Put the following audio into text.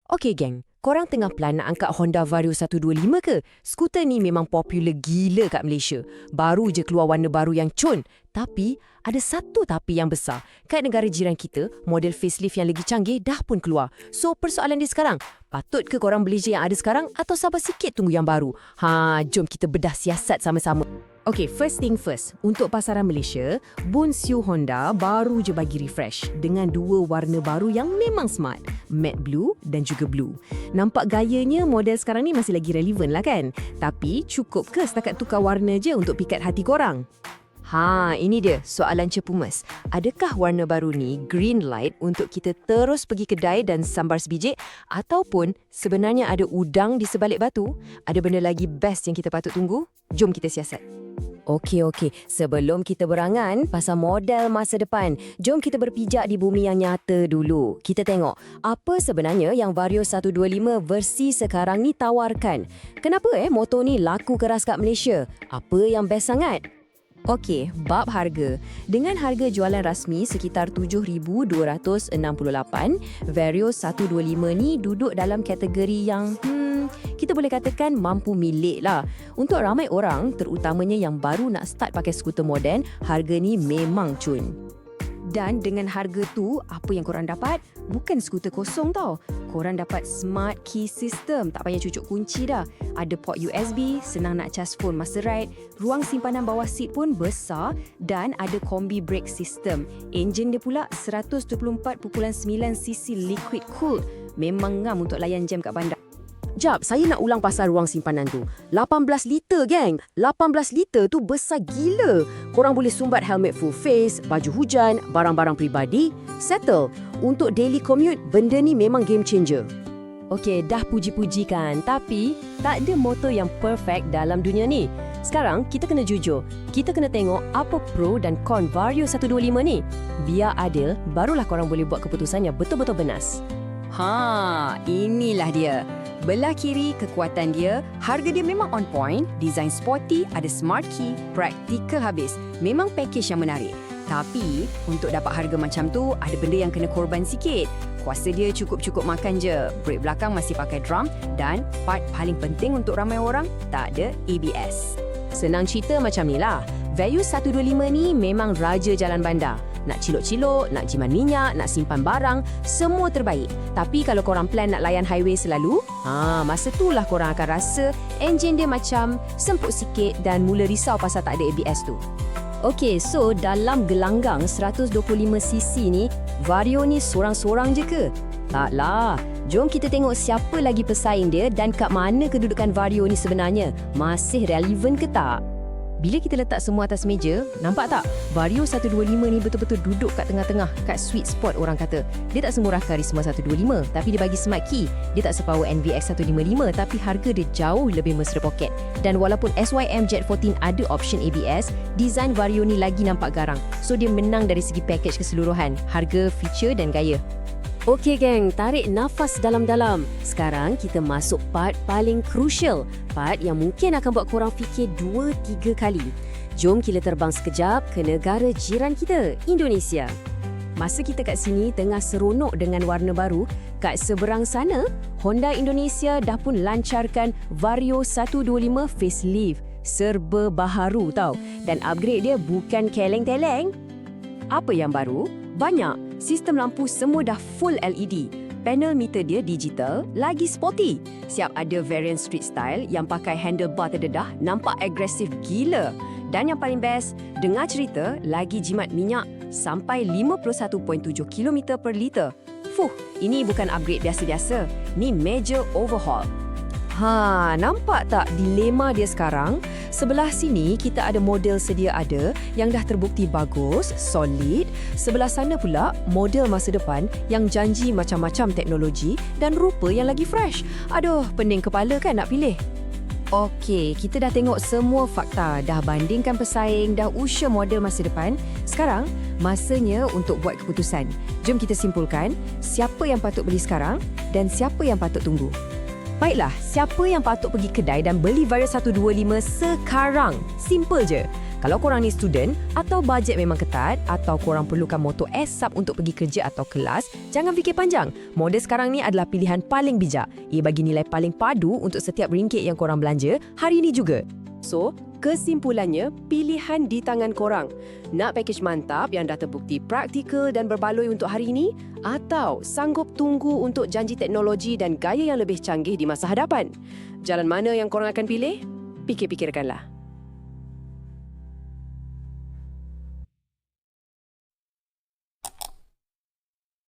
Okey geng, korang tengah plan nak angkat Honda Vario 125 ke? Skuter ni memang popular gila kat Malaysia. Baru je keluar warna baru yang cun. Tapi, ada satu tapi yang besar. Kat negara jiran kita, model facelift yang lagi canggih dah pun keluar. So, persoalan dia sekarang, patut ke korang beli je yang ada sekarang atau sabar sikit tunggu yang baru? Jom kita bedah siasat sama-sama. Okay, first thing first. Untuk pasaran Malaysia, Bonsiu Honda baru je bagi refresh dengan dua warna baru yang memang smart, matte blue dan juga blue. Nampak gayanya model sekarang ni masih lagi relevan lah kan? Tapi cukup ke setakat tukar warna je untuk pikat hati korang? Ini dia soalan cepumas. Adakah warna baru ni green light untuk kita terus pergi kedai dan sambar sebijik? Ataupun sebenarnya ada udang di sebalik batu? Ada benda lagi best yang kita patut tunggu? Jom kita siasat. Okey. Sebelum kita berangan pasal model masa depan, jom kita berpijak di bumi yang nyata dulu. Kita tengok apa sebenarnya yang Vario 125 versi sekarang ni tawarkan. Kenapa motor ni laku keras kat Malaysia? Apa yang best sangat? Okey, bab harga. Dengan harga jualan rasmi sekitar 7,268, Vario 125 ni duduk dalam kategori yang kita boleh katakan mampu milik lah. Untuk ramai orang, terutamanya yang baru nak start pakai skuter moden, harga ni memang cun. Dan dengan harga tu, apa yang korang dapat? Bukan skuter kosong tau. Korang dapat smart key system, tak payah cucuk kunci dah. Ada port USB, senang nak cas phone masa ride. Ruang simpanan bawah seat pun besar dan ada combi brake system. Enjin dia pula 124.9cc liquid cooled. Memang ngam untuk layan jam kat bandar. Jap, saya nak ulang pasal ruang simpanan tu. 18 liter, geng. 18 liter tu besar gila. Korang boleh sumbat helmet full face, baju hujan, barang-barang peribadi. Settle. Untuk daily commute, benda ni memang game changer. Okey, dah puji-puji kan. Tapi, tak ada motor yang perfect dalam dunia ni. Sekarang, kita kena jujur. Kita kena tengok apa pro dan con Vario 125 ni. Biar adil, barulah korang boleh buat keputusan yang betul-betul benas. Inilah dia. Belah kiri, kekuatan dia, harga dia memang on point, design sporty, ada smart key, praktikal habis. Memang package yang menarik. Tapi, untuk dapat harga macam tu, ada benda yang kena korban sikit. Kuasa dia cukup-cukup makan je. Brake belakang masih pakai drum dan part paling penting untuk ramai orang, tak ada ABS. Senang cerita macam ni lah. Vario 125 ni memang raja jalan bandar. Nak cilok-cilok, nak jiman minyak, nak simpan barang, semua terbaik. Tapi kalau korang plan nak layan highway selalu, masa itulah korang akan rasa enjin dia macam semput sikit dan mula risau pasal tak ada ABS tu. Okey, so dalam gelanggang 125cc ni, Vario ni sorang-sorang je ke? Taklah. Jom kita tengok siapa lagi pesaing dia dan kat mana kedudukan Vario ni sebenarnya. Masih relevan ke tak? Bila kita letak semua atas meja, nampak tak? Vario 125 ni betul-betul duduk kat tengah-tengah, kat sweet spot orang kata. Dia tak semurah karisma 125, tapi dia bagi smart key. Dia tak sepower NVX 155, tapi harga dia jauh lebih mesra poket. Dan walaupun SYM Jet 14 ada option ABS, design Vario ni lagi nampak garang. So dia menang dari segi package keseluruhan, harga, feature dan gaya. Okey geng, tarik nafas dalam-dalam. Sekarang kita masuk part paling crucial. Part yang mungkin akan buat korang fikir 2-3 kali. Jom kita terbang sekejap ke negara jiran kita, Indonesia. Masa kita kat sini tengah seronok dengan warna baru, kat seberang sana, Honda Indonesia dah pun lancarkan Vario 125 facelift. Serba baharu tau. Dan upgrade dia bukan keleng-teleng. Apa yang baru? Banyak. Sistem lampu semua dah full LED. Panel meter dia digital, lagi sporty. Siap ada variant street style yang pakai handlebar terdedah, nampak agresif gila. Dan yang paling best, dengar cerita lagi jimat minyak sampai 51.7 km per liter. Ini bukan upgrade biasa-biasa. Ni major overhaul. Nampak tak dilema dia sekarang? Sebelah sini kita ada model sedia ada yang dah terbukti bagus, solid. Sebelah sana pula model masa depan yang janji macam-macam teknologi dan rupa yang lagi fresh. Aduh, pening kepala kan nak pilih. Okey, kita dah tengok semua fakta, dah bandingkan pesaing, dah usia model masa depan. Sekarang, masanya untuk buat keputusan. Jom kita simpulkan siapa yang patut beli sekarang dan siapa yang patut tunggu. Baiklah, siapa yang patut pergi kedai dan beli Vario 125 sekarang? Simple je. Kalau korang ni student atau bajet memang ketat atau korang perlukan motor ASAP untuk pergi kerja atau kelas, jangan fikir panjang. Model sekarang ni adalah pilihan paling bijak. Ia bagi nilai paling padu untuk setiap ringgit yang korang belanja hari ini juga. So, kesimpulannya, pilihan di tangan korang. Nak pakej mantap yang dah terbukti praktikal dan berbaloi untuk hari ini, atau sanggup tunggu untuk janji teknologi dan gaya yang lebih canggih di masa hadapan? Jalan mana yang korang akan pilih? Fikir-fikirkanlah.